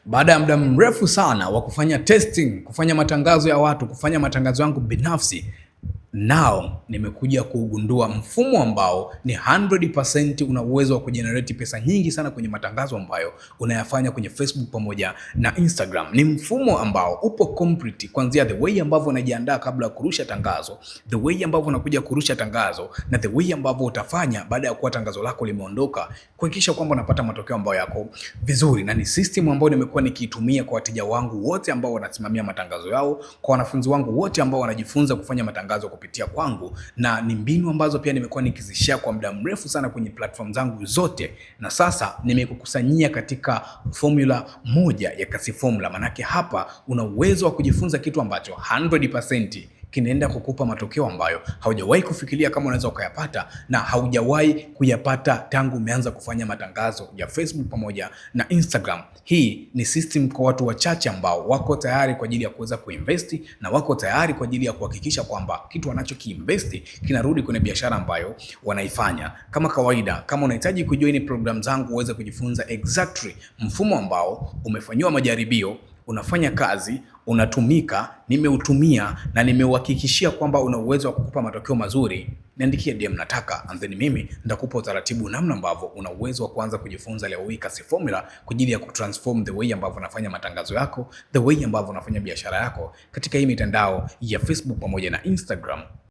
Baada ya muda mrefu sana wa kufanya testing, kufanya matangazo ya watu, kufanya matangazo yangu binafsi, now nimekuja kugundua mfumo ambao ni 100% una uwezo wa kujenerate pesa nyingi sana kwenye matangazo ambayo unayafanya kwenye Facebook pamoja na Instagram. Ni mfumo ambao upo complete, kuanzia the way ambavyo unajiandaa kabla ya kurusha tangazo, the way ambavyo unakuja kurusha tangazo, na the way ambavyo utafanya baada ya kuwa tangazo lako limeondoka, kuhakikisha kwamba unapata matokeo ambayo yako vizuri. Na ni system ambayo nimekuwa nikiitumia kwa wateja wangu wote ambao wanasimamia matangazo yao, kwa wanafunzi wangu wote ambao wanajifunza kufanya matangazo kupitia kwangu, na ni mbinu ambazo pia nimekuwa nikizishare kwa muda mrefu sana kwenye platform zangu zote, na sasa nimekukusanyia katika formula moja ya Kasi Formula. Manake hapa una uwezo wa kujifunza kitu ambacho 100% kinaenda kukupa matokeo ambayo haujawahi kufikiria kama unaweza ukayapata, na haujawahi kuyapata tangu umeanza kufanya matangazo ya Facebook pamoja na Instagram. Hii ni system kwa watu wachache ambao wako tayari kwa ajili ya kuweza kuinvesti, na wako tayari kwa ajili ya kuhakikisha kwamba kitu wanachokiinvesti kinarudi kwenye biashara ambayo wanaifanya. Kama kawaida, kama unahitaji kujoin program zangu uweze kujifunza exactly mfumo ambao umefanyiwa majaribio, unafanya kazi, unatumika, nimeutumia na nimeuhakikishia kwamba una uwezo wa kukupa matokeo mazuri, niandikie DM nataka, and then mimi nitakupa utaratibu namna ambavyo una uwezo wa kuanza kujifunza leo hii Kasi Formula kwa ajili ya kutransform the way ambavyo unafanya matangazo yako, the way ambavyo unafanya biashara yako katika hii mitandao ya Facebook pamoja na Instagram.